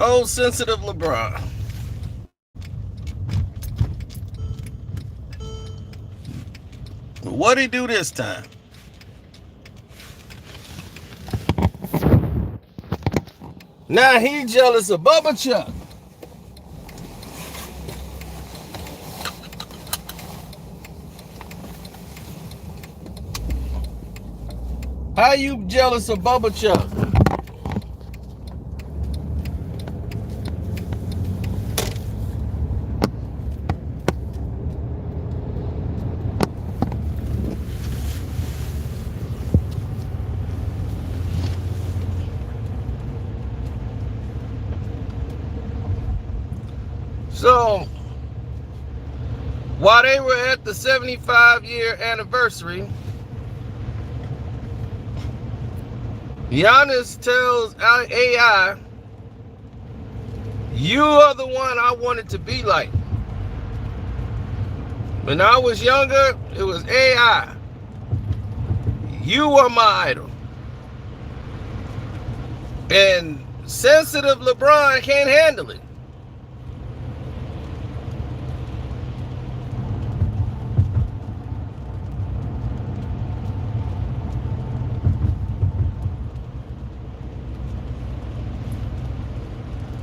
Oh, sensitive LeBron. What'd he do this time? Now he jealous of Bubba Chuck. How you jealous of Bubba Chuck? So, while they were at the 75-year anniversary, Giannis tells AI, you are the one I wanted to be like. When I was younger, it was AI. You are my idol. And sensitive LeBron can't handle it.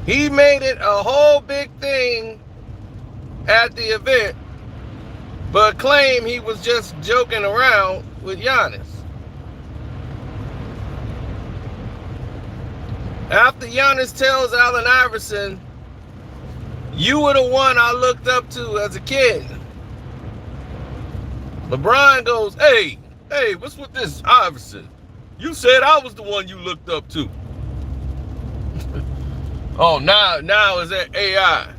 He made it a whole big thing at the event, but claimed he was just joking around with Giannis. After Giannis tells Allen Iverson, you were the one I looked up to as a kid, LeBron goes, hey, what's with this Iverson? You said I was the one you looked up to. Oh, now is that AI?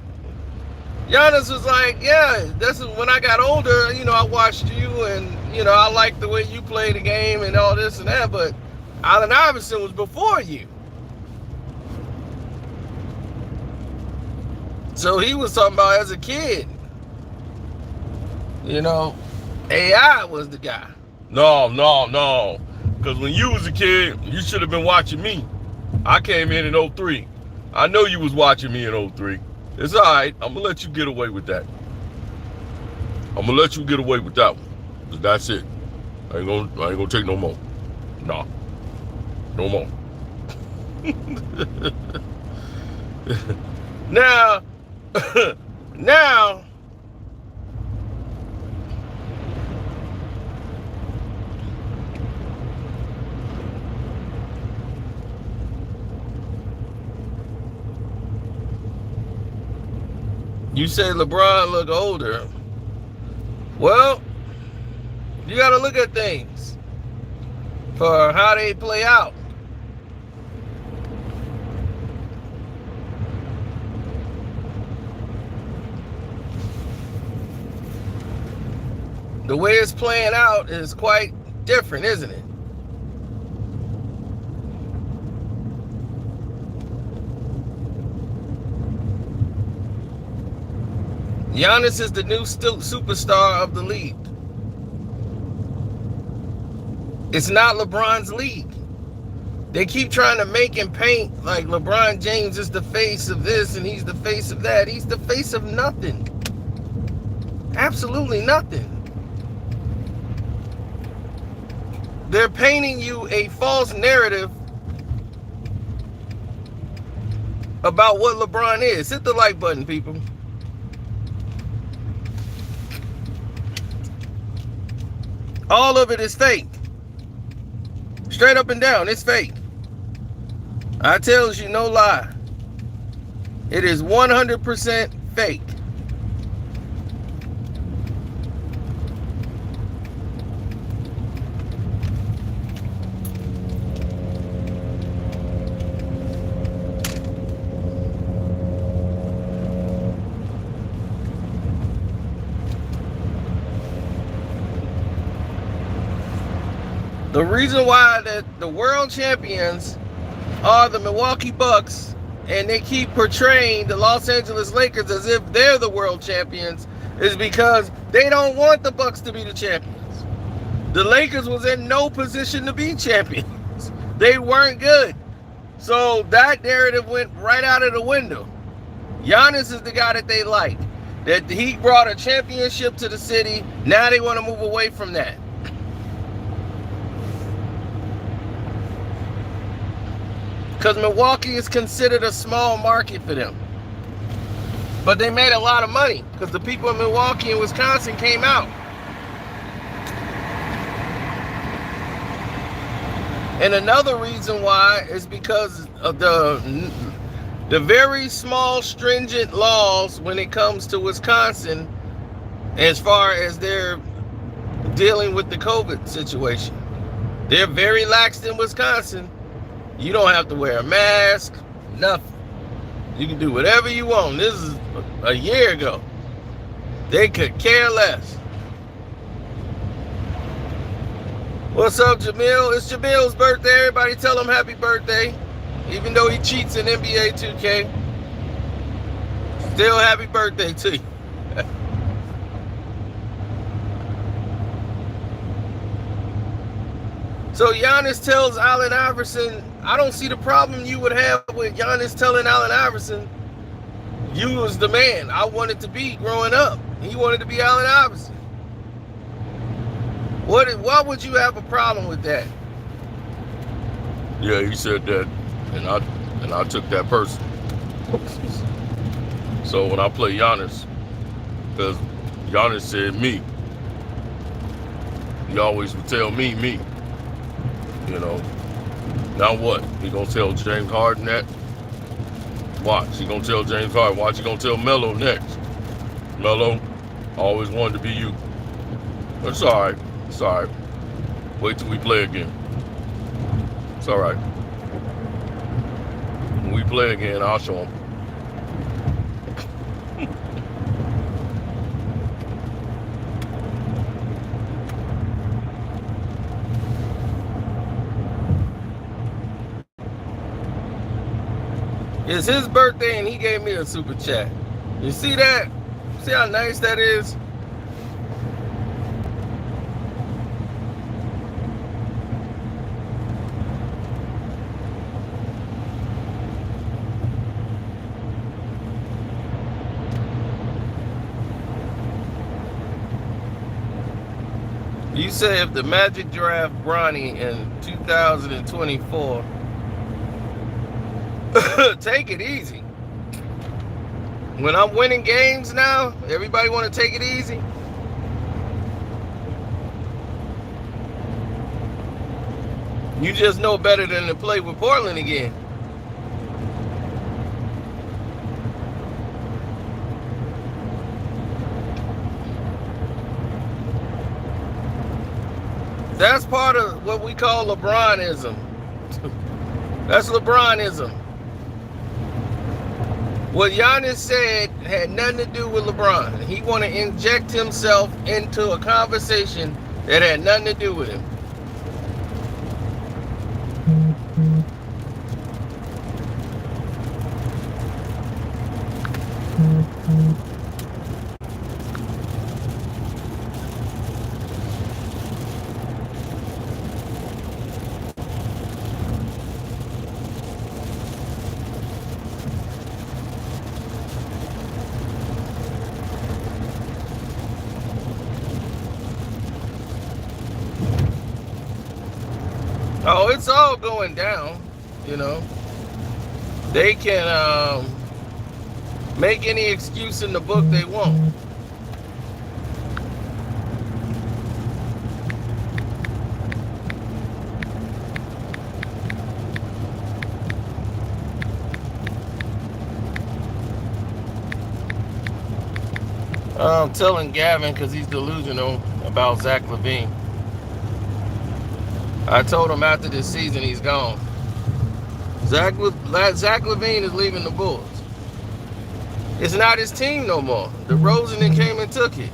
Giannis was like, yeah, this is when I got older, I watched you and, I liked the way you play the game and all this and that, but Allen Iverson was before you. So he was talking about as a kid, AI was the guy. No. Because when you was a kid, you should have been watching me. I came in 03. I know you was watching me in 03. It's all right. I'm going to let you get away with that. I'm going to let you get away with that one. Because that's it. I ain't going to take no more. Nah. No more. Now, you say LeBron look older. Well, you got to look at things for how they play out. The way it's playing out is quite different, isn't it? Giannis is the new superstar of the league. It's not LeBron's league. They keep trying to make him paint like LeBron James is the face of this and he's the face of that. He's the face of nothing. Absolutely nothing. They're painting you a false narrative about what LeBron is. Hit the like button, people. All of it is fake. Straight up and down, it's fake. I tells you no lie. It is 100% fake. The reason why that the world champions are the Milwaukee Bucks and they keep portraying the Los Angeles Lakers as if they're the world champions is because they don't want the Bucks to be the champions. The Lakers was in no position to be champions. They weren't good. So that narrative went right out of the window. Giannis is the guy that they like. That he brought a championship to the city. Now they want to move away from that. Because Milwaukee is considered a small market for them. But they made a lot of money because the people in Milwaukee and Wisconsin came out. And another reason why is because of the very small, stringent laws when it comes to Wisconsin as far as they're dealing with the COVID situation. They're very lax in Wisconsin. You don't have to wear a mask, nothing. You can do whatever you want. This is a year ago. They could care less. What's up, Jamil? It's Jamil's birthday. Everybody tell him happy birthday. Even though he cheats in NBA 2K. Still happy birthday to you. So Giannis tells Allen Iverson, I don't see the problem you would have with Giannis telling Allen Iverson, you was the man I wanted to be growing up. He wanted to be Allen Iverson. Why would you have a problem with that? Yeah, he said that, and I took that person. So when I play Giannis, because Giannis said me, he always would tell me. You know, now what? He gonna tell James Harden that? Watch, he gonna tell James Harden. Watch, he gonna tell Melo next. Melo, always wanted to be you. But it's all right. It's all right. Wait till we play again. It's all right. When we play again, I'll show him. It's his birthday and he gave me a super chat. You see that? See how nice that is? You say if the Magic draft Bronny in 2024, take it easy. When I'm winning games now, everybody want to take it easy. You just know better than to play with Portland again. That's part of what we call LeBronism. That's LeBronism. What Giannis said had nothing to do with LeBron. He want to inject himself into a conversation that had nothing to do with him. Oh, it's all going down, you know. They can make any excuse in the book they want. I'm telling Gavin because he's delusional about Zach LaVine. I told him after this season he's gone. Zach LaVine is leaving the Bulls. It's not his team no more. DeRozan came and took it.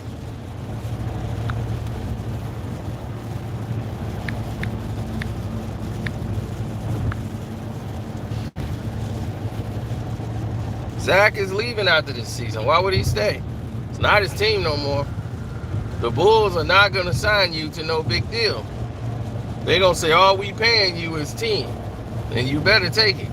Zach is leaving after this season. Why would he stay? It's not his team no more. The Bulls are not going to sign you to no big deal. They're going to say, all we paying you is team. And you better take it.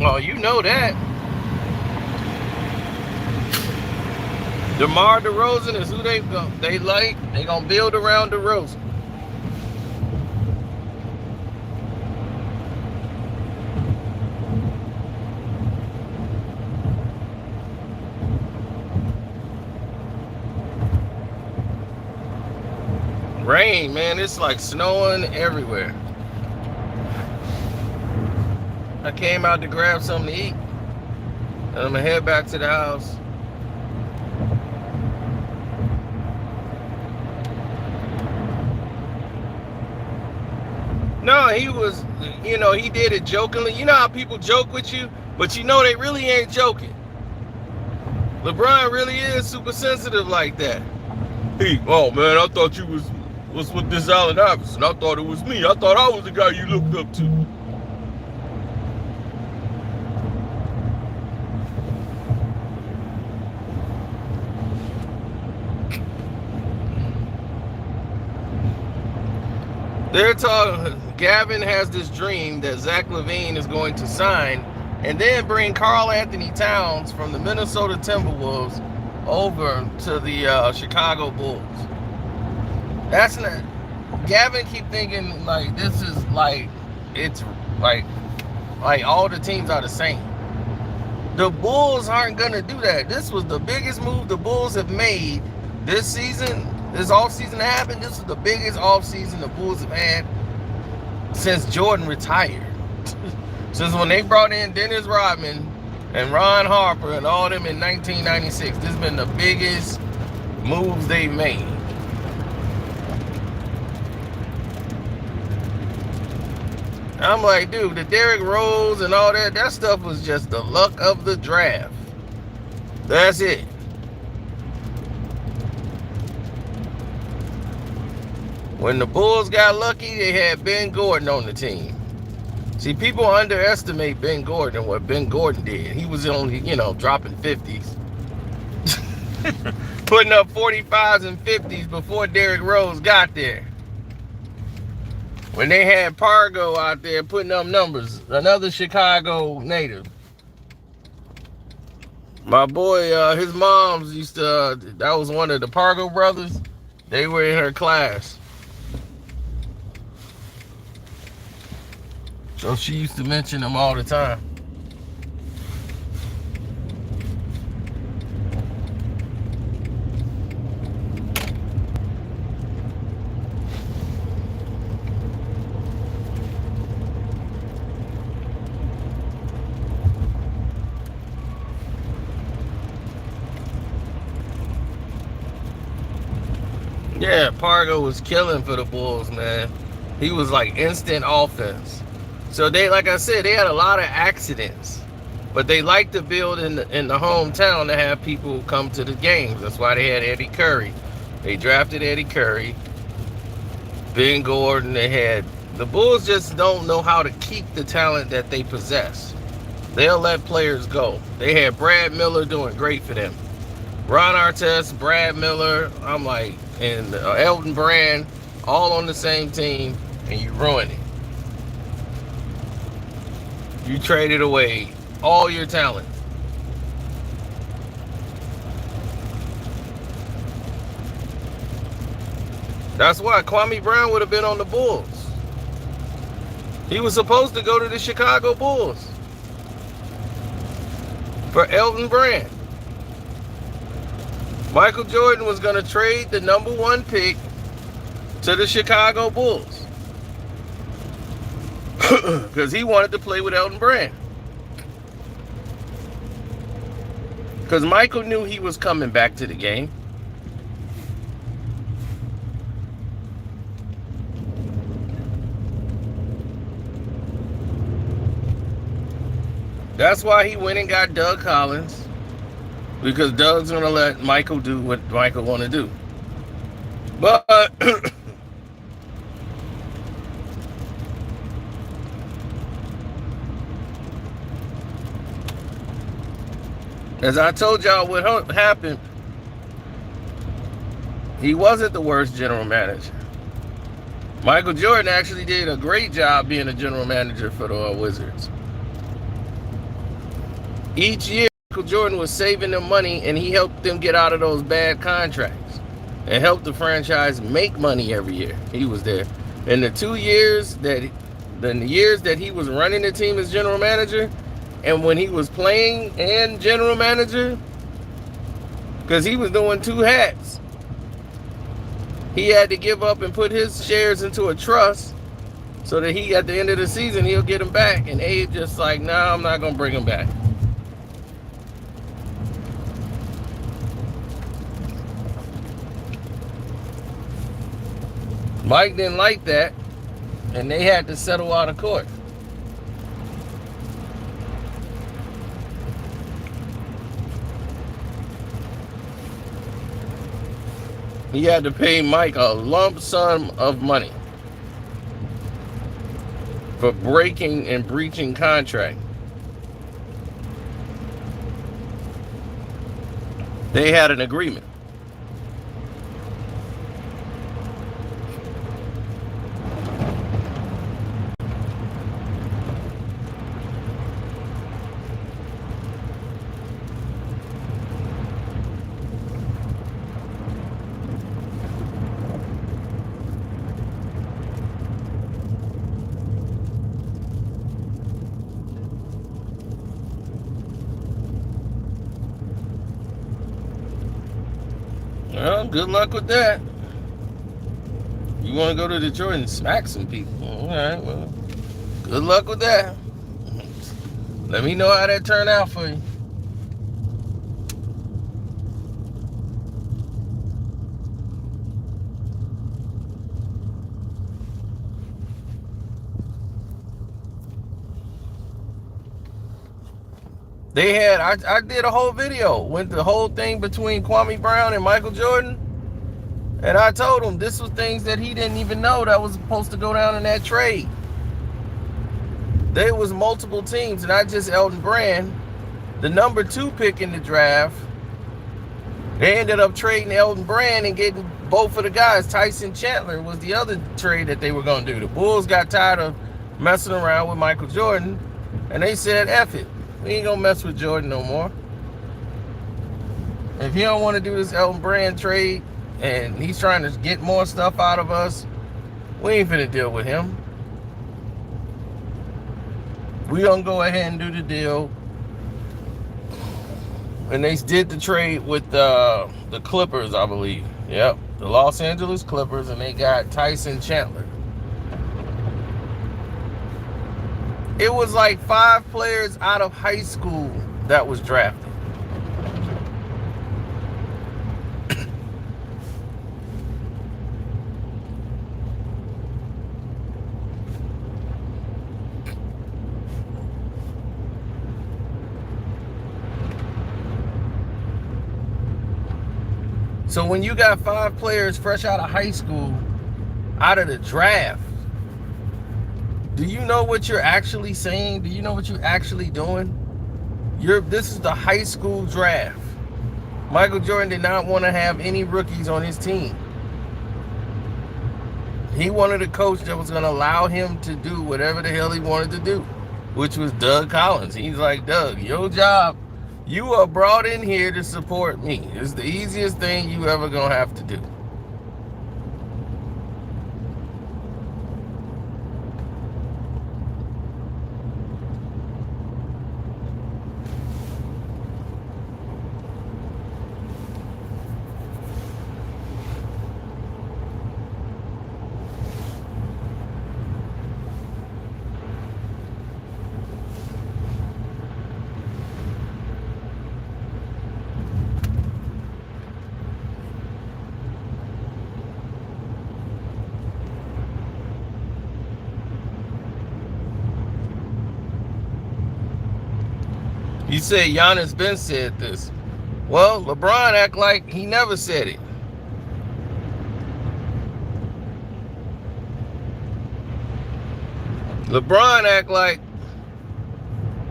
Oh, you know that. DeMar DeRozan is who they like. They gonna build around DeRozan. Rain, man, it's like snowing everywhere. I came out to grab something to eat, and I'm gonna head back to the house. No, he was, he did it jokingly. You know how people joke with you, but you know they really ain't joking. LeBron really is super sensitive like that. Oh man, I thought you was with this Allen Iverson. I thought it was me. I thought I was the guy you looked up to. They're talking. Gavin has this dream that Zach LaVine is going to sign and then bring Karl Anthony Towns from the Minnesota Timberwolves over to the Chicago Bulls. That's not. Gavin keep thinking like this is like it's like all the teams are the same. The Bulls aren't gonna do that. This was the biggest move the Bulls have made this season. This offseason happened. This is the biggest offseason the Bulls have had since Jordan retired. Since when they brought in Dennis Rodman and Ron Harper and all them in 1996. This has been the biggest moves they've made. I'm like, dude, the Derrick Rose and all that stuff was just the luck of the draft. That's it. When the Bulls got lucky, they had Ben Gordon on the team. See, people underestimate Ben Gordon and what Ben Gordon did. He was only, dropping 50s. Putting up 45s and 50s before Derrick Rose got there. When they had Pargo out there putting up numbers, another Chicago native. My boy, his mom's used to, that was one of the Pargo brothers. They were in her class. So she used to mention him all the time. Yeah, Pargo was killing for the Bulls, man. He was like instant offense. So they, like I said, they had a lot of accidents, but they like to build in the hometown to have people come to the games. That's why they had Eddie Curry. They drafted Eddie Curry, Ben Gordon. The Bulls just don't know how to keep the talent that they possess. They'll let players go. They had Brad Miller doing great for them. Ron Artest, Brad Miller, and Elton Brand, all on the same team, and you ruin it. You traded away all your talent. That's why Kwame Brown would have been on the Bulls. He was supposed to go to the Chicago Bulls for Elton Brand. Michael Jordan was going to trade the #1 pick to the Chicago Bulls. Because he wanted to play with Elton Brand. Because Michael knew he was coming back to the game. That's why he went and got Doug Collins, because Doug's gonna let Michael do what Michael want to do. But as I told y'all, what happened, he wasn't the worst general manager. Michael Jordan actually did a great job being a general manager for the Wizards. Each year, Michael Jordan was saving them money, and he helped them get out of those bad contracts and helped the franchise make money every year. He was there. In the 2 years that he was running the team as general manager, and when he was playing and general manager, because he was doing two hats, he had to give up and put his shares into a trust so that he, at the end of the season, he'll get them back. And Abe just like, nah, I'm not going to bring them back. Mike didn't like that, and they had to settle out of court. He had to pay Mike a lump sum of money for breaking and breaching contract. They had an agreement. Well, good luck with that. You want to go to Detroit and smack some people? All right, well, good luck with that. Let me know how that turned out for you. They had, I did a whole video with the whole thing between Kwame Brown and Michael Jordan. And I told him this was things that he didn't even know that was supposed to go down in that trade. There was multiple teams, not just Elton Brand. The number 2 pick in the draft, they ended up trading Elton Brand and getting both of the guys. Tyson Chandler was the other trade that they were going to do. The Bulls got tired of messing around with Michael Jordan, and they said, F it. We ain't gonna mess with Jordan no more. If he don't want to do this Elton Brand trade and he's trying to get more stuff out of us, we ain't finna deal with him. We gonna go ahead and do the deal. And they did the trade with the Clippers, I believe. Yep, the Los Angeles Clippers, and they got Tyson Chandler. It was like 5 players out of high school that was drafted. So when you got 5 players fresh out of high school, out of the draft, do you know what you're actually saying? Do you know what you're actually doing? This is the high school draft. Michael Jordan did not want to have any rookies on his team. He wanted a coach that was going to allow him to do whatever the hell he wanted to do, which was Doug Collins. He's like, Doug, your job, you are brought in here to support me. It's the easiest thing you ever going to have to do. You said Giannis been said this. Well, LeBron act like he never said it. LeBron act like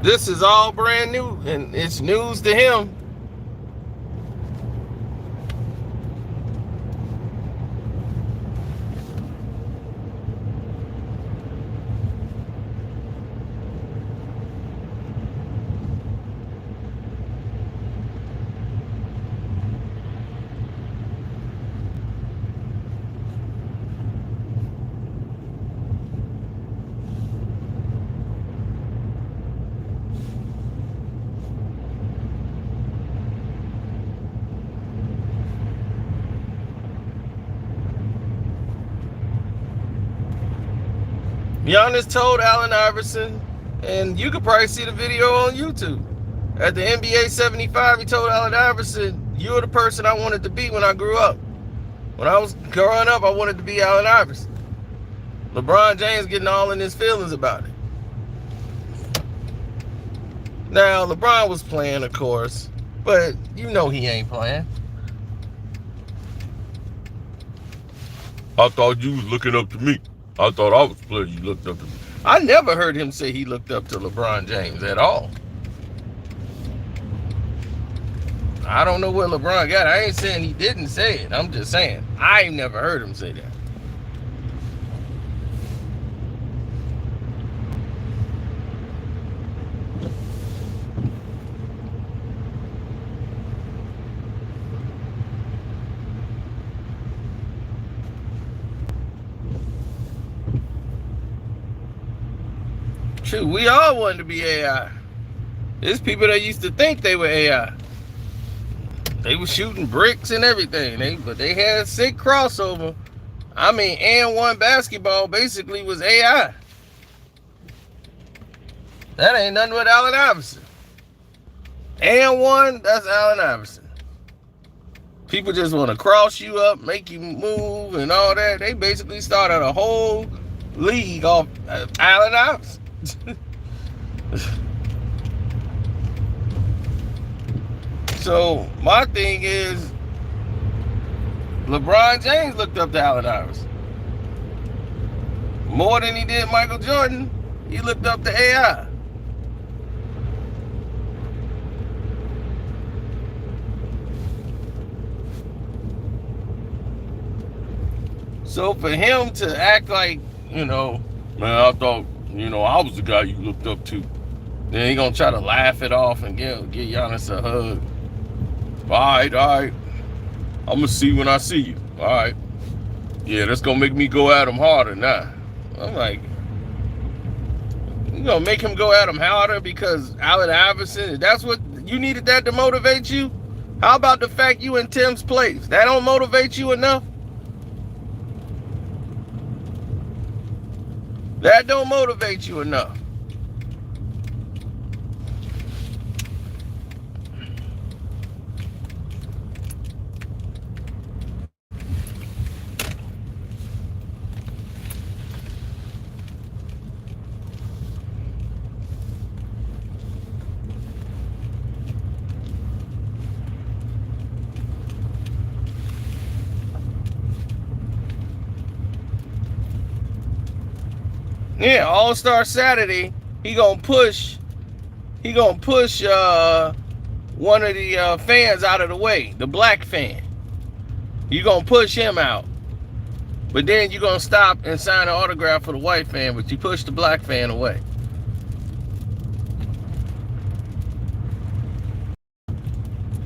this is all brand new and it's news to him. Giannis told Allen Iverson, and you could probably see the video on YouTube. At the NBA 75, he told Allen Iverson, "You're the person I wanted to be when I grew up. When I was growing up, I wanted to be Allen Iverson." LeBron James getting all in his feelings about it. Now, LeBron was playing, of course, but you know he ain't playing. I thought you was looking up to me. I thought I was playing. You looked up to me. I never heard him say he looked up to LeBron James at all. I don't know where LeBron got it. I ain't saying he didn't say it. I'm just saying I ain't never heard him say that. Shoot, we all wanted to be AI. There's people that used to think they were AI. They were shooting bricks and everything. But they had sick crossover. I mean, and one basketball basically was AI. That ain't nothing but Allen Iverson. And one, that's Allen Iverson. People just want to cross you up, make you move and all that. They basically started a whole league off Allen Iverson. So my thing is, LeBron James looked up to Allen Iverson more than he did Michael Jordan. He looked up to AI. So for him to act like, man, I thought, I was the guy you looked up to. Then he gonna try to laugh it off and give Giannis a hug. All right. I'm gonna see when I see you. All right. Yeah, that's gonna make me go at him harder now. I'm like, you gonna make him go at him harder because Allen Iverson? That's what you needed that to motivate you? How about the fact you in Tim's place? That don't motivate you enough? That don't motivate you enough. Yeah, All-Star Saturday, he gonna push one of the fans out of the way, the black fan. You gonna push him out. But then you gonna stop and sign an autograph for the white fan, but you push the black fan away.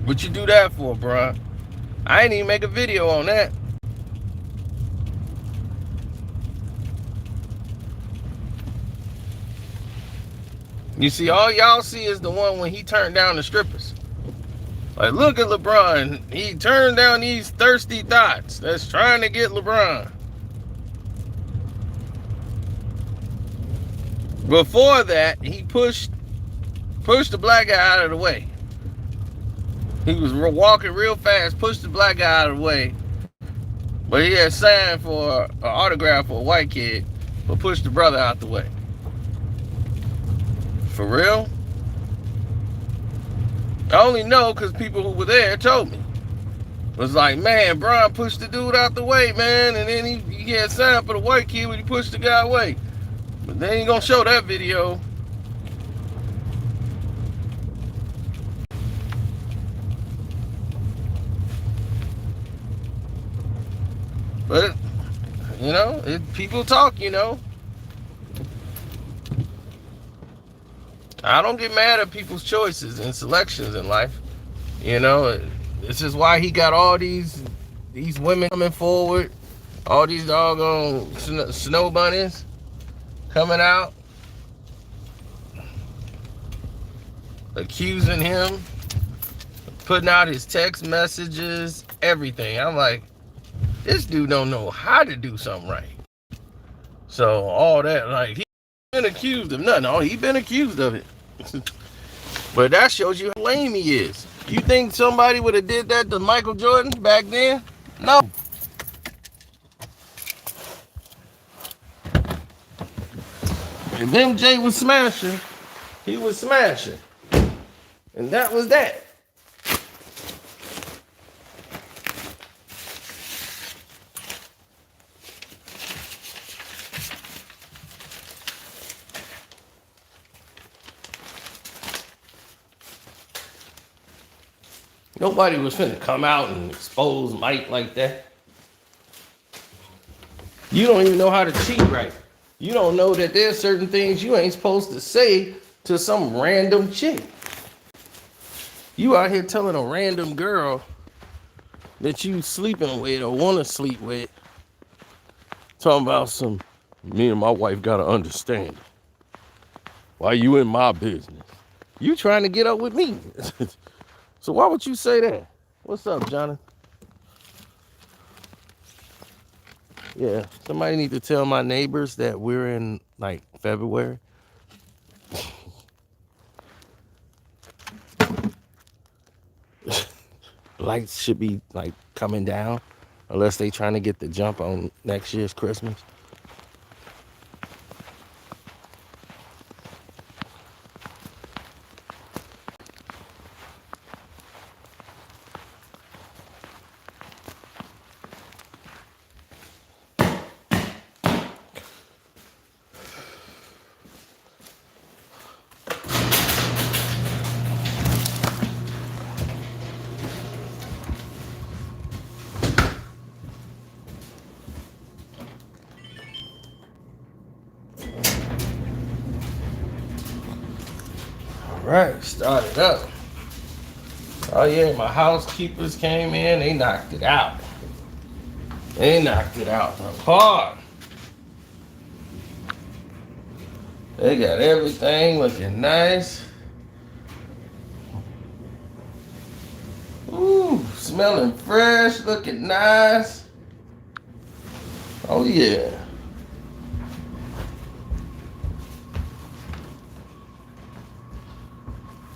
What you do that for, bruh? I ain't even make a video on that. You see, all y'all see is the one when he turned down the strippers. Like, look at LeBron. He turned down these thirsty thoughts that's trying to get LeBron. Before that, he pushed the black guy out of the way. He was walking real fast, pushed the black guy out of the way. But he had signed for an autograph for a white kid, but pushed the brother out the way. For real? I only know because people who were there told me. It was like, man, Bron pushed the dude out the way, man, and then he had signed for the white kid when he pushed the guy away. But they ain't gonna show that video. But, people talk, I don't get mad at people's choices and selections in life. This is why he got all these women coming forward, all these doggone snow bunnies coming out, accusing him, putting out his text messages, everything. I'm like, this dude don't know how to do something right. So all that, like, he been accused of nothing. Oh, he been accused of it. But that shows you how lame he is. You think somebody would have did that to Michael Jordan back then? No. If MJ was smashing, he was smashing. And that was that. Nobody was finna come out and expose Mike like that. You don't even know how to cheat right. You don't know that there's certain things you ain't supposed to say to some random chick. You out here telling a random girl that you sleeping with or want to sleep with, talking about me and my wife got to understand. Why you in my business? You trying to get up with me. So why would you say that? What's up, Johnny? Yeah, somebody need to tell my neighbors that we're in, like, February. Lights should be, like, coming down unless they trying to get the jump on next year's Christmas. Right, started up. Oh yeah, my housekeepers came in, they knocked it out. They knocked it out hard. They got everything looking nice. Ooh, smelling fresh, looking nice. Oh yeah.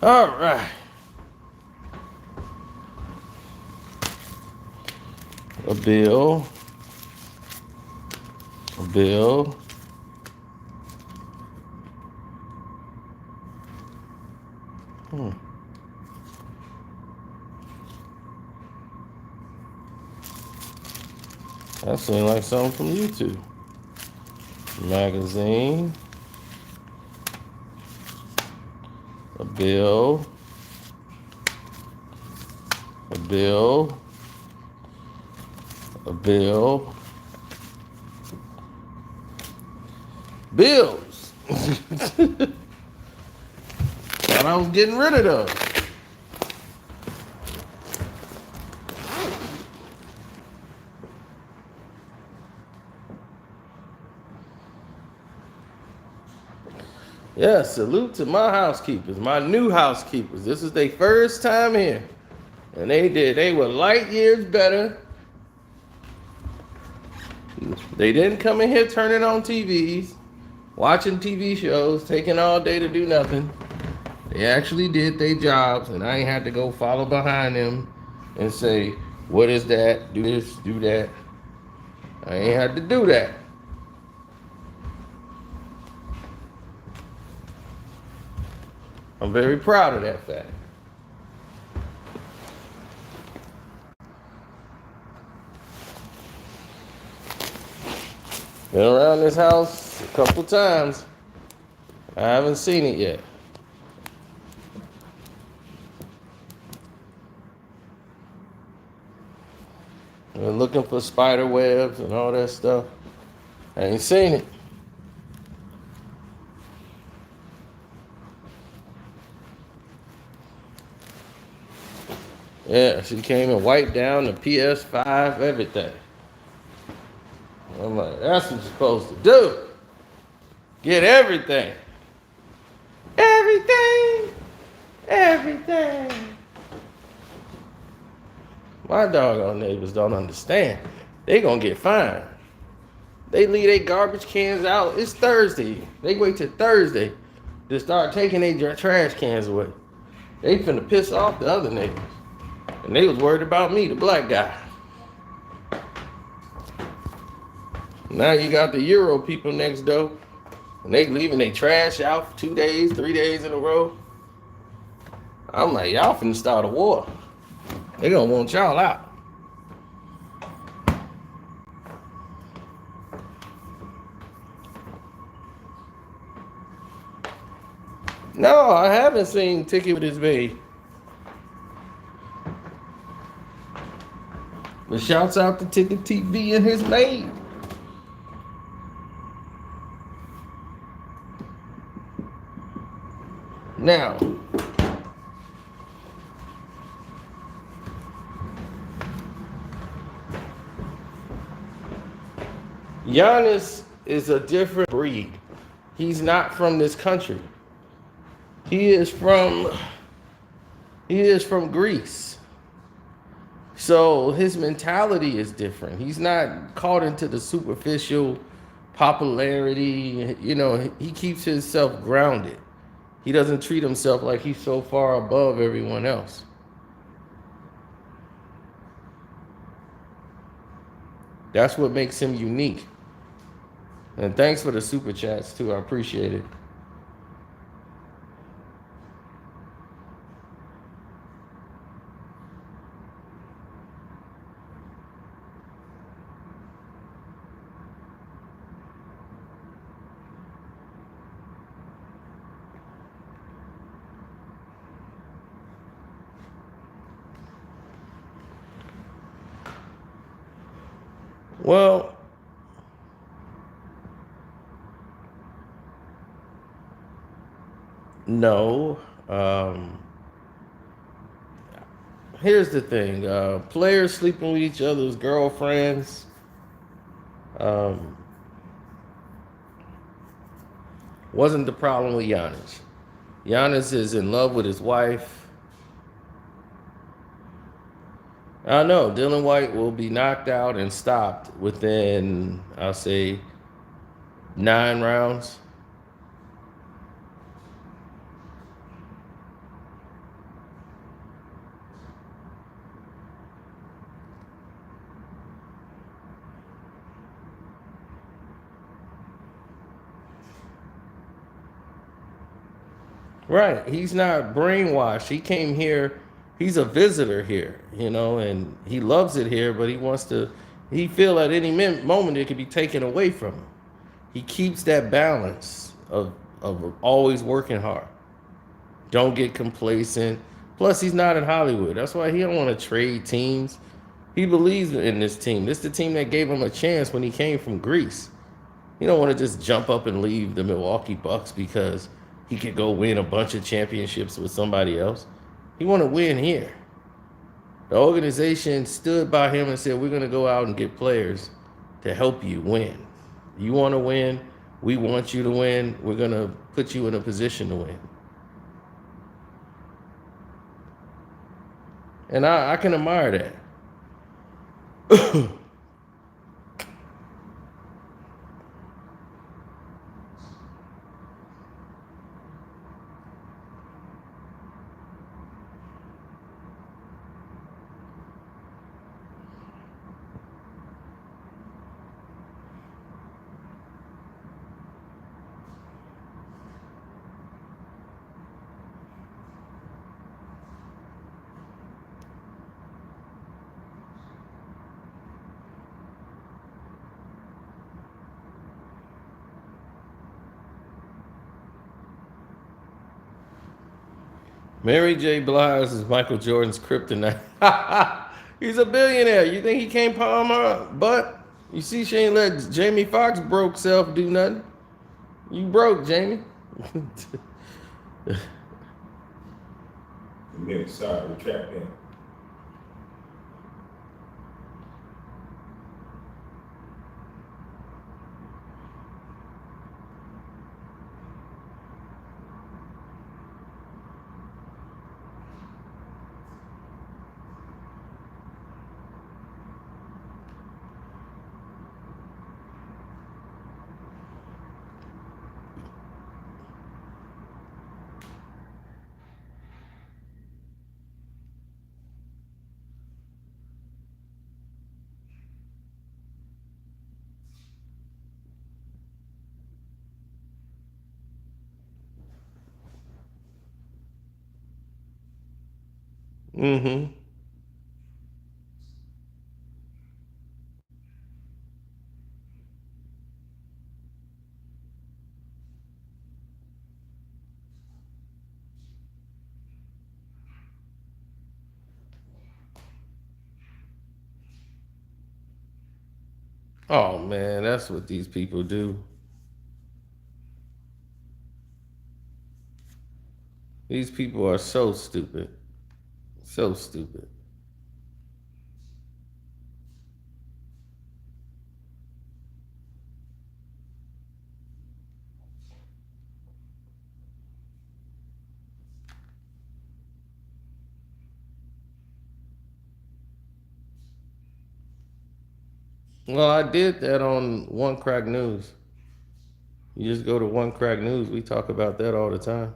All right. A bill. That seems like something from YouTube. Magazine. A bill. Bills. Thought I was getting rid of those. Yeah, salute to my housekeepers, my new housekeepers. This is their first time here. And they were light years better. They didn't come in here turning on TVs, watching TV shows, taking all day to do nothing. They actually did their jobs, and I ain't had to go follow behind them and say, what is that? Do this, do that. I ain't had to do that. I'm very proud of that fact. Been around this house a couple times. I haven't seen it yet. Been looking for spider webs and all that stuff. I ain't seen it. Yeah, she came and wiped down the PS5, everything. I'm like, that's what you're supposed to do. Get everything. Everything. Everything. My doggone neighbors don't understand. They gonna get fined. They leave their garbage cans out. It's Thursday. They wait till Thursday to start taking their trash cans away. They finna piss off the other neighbors. And they was worried about me, the black guy. Now you got the Euro people next door. And they leaving their trash out for 2 days, 3 days in a row. I'm like, y'all finna start a war. They gonna want y'all out. No, I haven't seen Ticket with his baby. But shouts out to Ticket TV and his maid. Now, Giannis is a different breed. He's not from this country. He is from Greece. So his mentality is different. He's not caught into the superficial popularity. You know, he keeps himself grounded. He doesn't treat himself like he's so far above everyone else. That's what makes him unique. And thanks for the super chats too. I appreciate it. Well, no. Here's the thing. Players sleeping with each other's girlfriends. Um, wasn't the problem with Giannis. Giannis is in love with his wife. I know Dylan White will be knocked out and stopped within, I'll say, 9 rounds. Right. He's not brainwashed. He came here. He's a visitor here, you know, and he loves it here, but he wants to, he feel at any moment it could be taken away from him. He keeps that balance of always working hard. Don't get complacent. Plus, he's not in Hollywood. That's why he don't want to trade teams. He believes in this team. This is the team that gave him a chance when he came from Greece. He don't want to just jump up and leave the Milwaukee Bucks because he could go win a bunch of championships with somebody else. He want to win here. The organization stood by him and said, we're going to go out and get players to help you win. You want to win. We want you to win. We're going to put you in a position to win. And I can admire that. Mary J. Blige is Michael Jordan's kryptonite. He's a billionaire. You think he can't palm her butt? You see, she ain't let Jamie Foxx broke self do nothing. You broke, Jamie. Yeah, sorry, retract that. Mm-hmm. Oh man, that's what these people do. These people are so stupid. So stupid. Well, I did that on One Crack News. You just go to One Crack News. We talk about that all the time.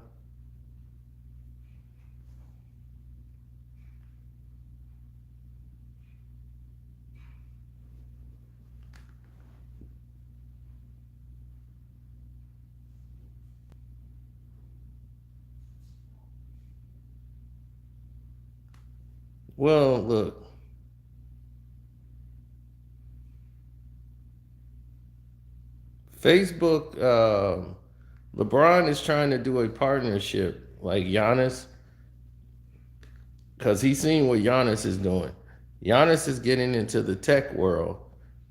Well, look, Facebook, LeBron is trying to do a partnership like Giannis because he's seen what Giannis is doing. Giannis is getting into the tech world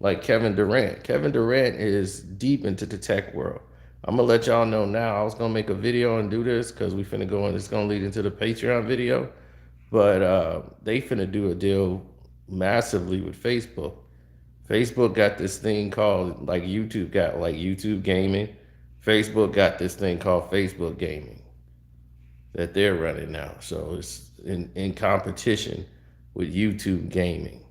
like Kevin Durant. Kevin Durant is deep into the tech world. I'm gonna let y'all know now. I was gonna make a video and do this because we finna go and it's gonna lead into the Patreon video. But they finna do a deal massively with Facebook. Facebook got this thing called like YouTube got like YouTube gaming. Facebook got this thing called Facebook gaming that they're running now. So it's in competition with YouTube gaming.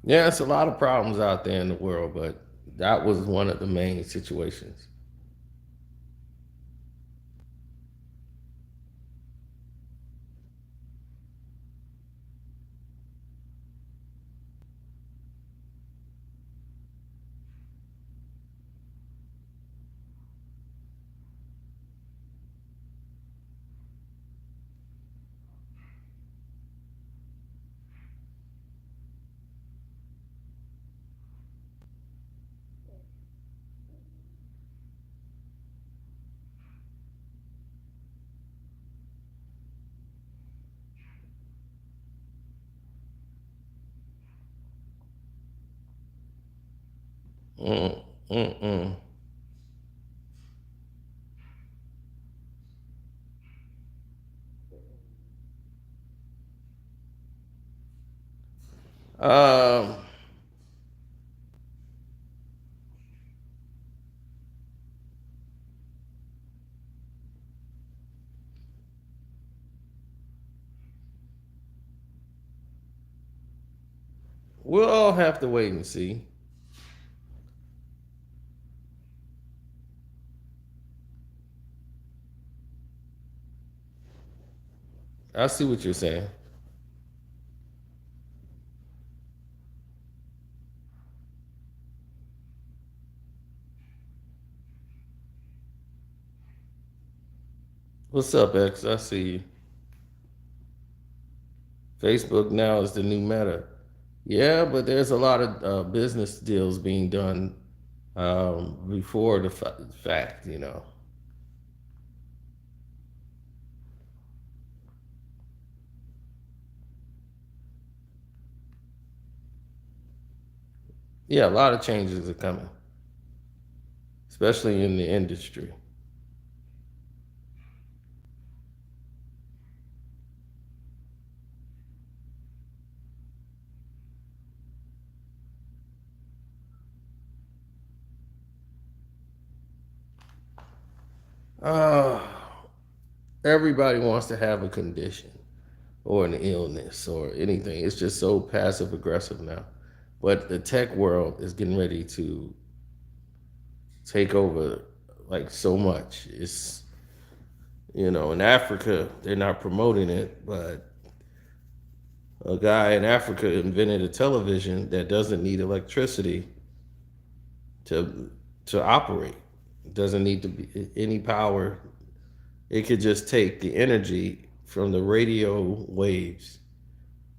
Yeah, it's a lot of problems out there in the world, but that was one of the main situations. Mm, mm, mm. Um, we'll all have to wait and see. I see what you're saying. What's up, X? I see you. Facebook now is the new meta. Yeah, but there's a lot of business deals being done before the fact, you know. Yeah, a lot of changes are coming, especially in the industry. Uh, Everybody wants to have a condition or an illness or anything. It's just so passive aggressive now. But the tech world is getting ready to take over like so much. It's, you know, in Africa, they're not promoting it, but a guy in Africa invented a television that doesn't need electricity to operate. It doesn't need to be any power. It could just take the energy from the radio waves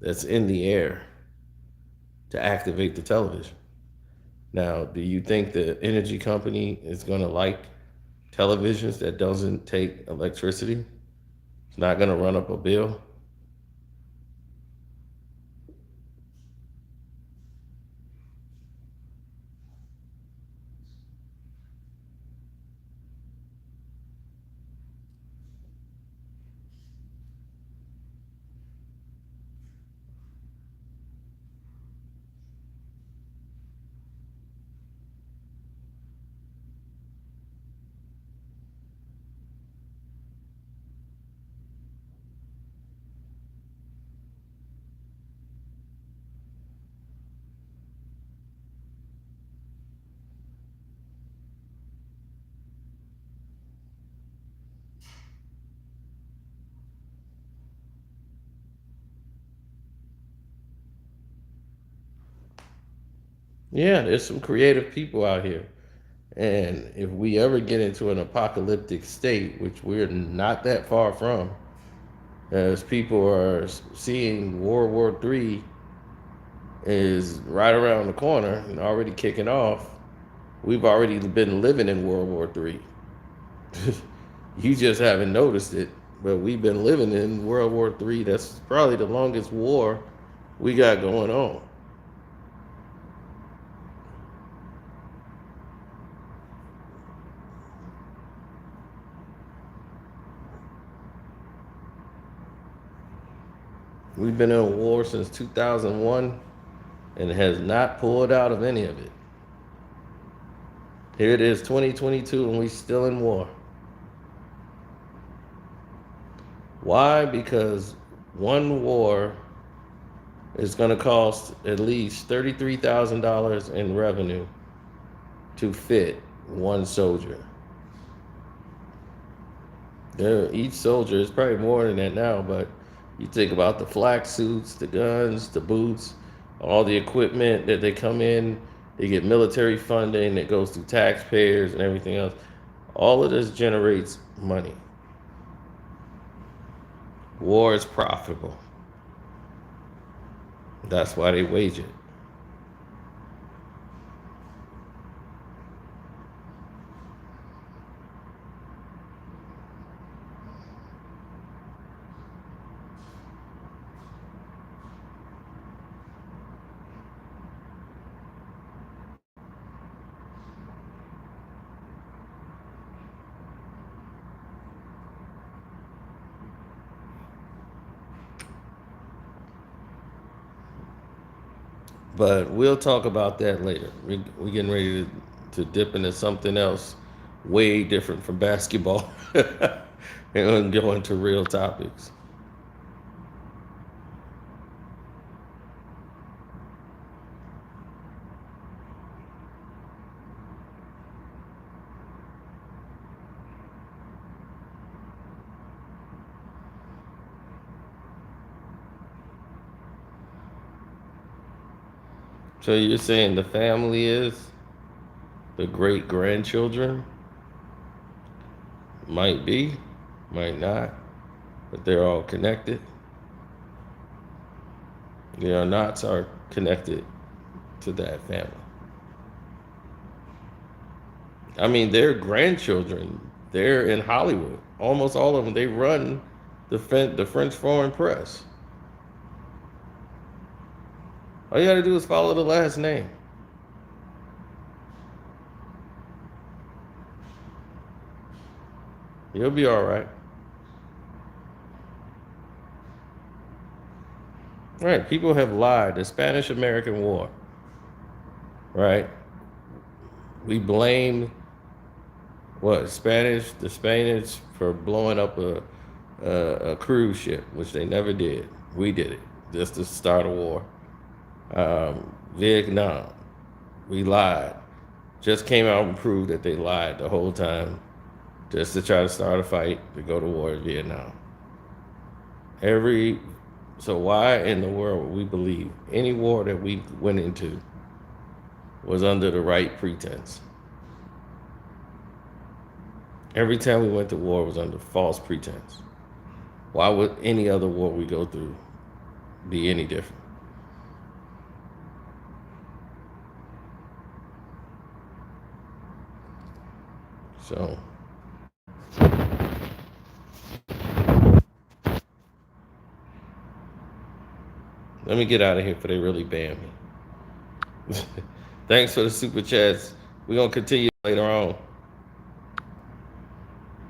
that's in the air to activate the television. Now, do you think the energy company is going to like televisions that doesn't take electricity? It's not going to run up a bill. Yeah, there's some creative people out here. And if we ever get into an apocalyptic state, which we're not that far from, as people are seeing World War III is right around the corner and already kicking off, we've already been living in World War III. You just haven't noticed it, but we've been living in World War III. That's probably the longest war we got going on. We've been in war since 2001 and has not pulled out of any of it. Here it is, 2022, and we still in war. Why? Because one war is going to cost at least $33,000 in revenue to fit one soldier. Each soldier is probably more than that now, but you think about the flak suits, the guns, the boots, all the equipment that they come in, they get military funding that goes through taxpayers and everything else. All of this generates money. War is profitable. That's why they wage it. But we'll talk about that later. We're getting ready to dip into something else way different from basketball and go into real topics. So you're saying the family is the great grandchildren? Might be. might not, but they're all connected. The Arnotts are connected to that family. I mean, their grandchildren, they're in Hollywood. Almost all of them, they run the French foreign press. All you got to do is follow the last name. You'll be all right. Right, people have lied. The Spanish-American War, right? We blame the Spanish for blowing up a cruise ship, which they never did. We did it just to start a war. Vietnam, we lied. Just came out and proved that they lied the whole time, just to try to start a fight to go to war in Vietnam. So why in the world would we believe any war that we went into was under the right pretense? Every time we went to war was under false pretense. Why would any other war we go through be any different? So let me get out of here before they really ban me. Thanks for the super chats. We're going to continue later on.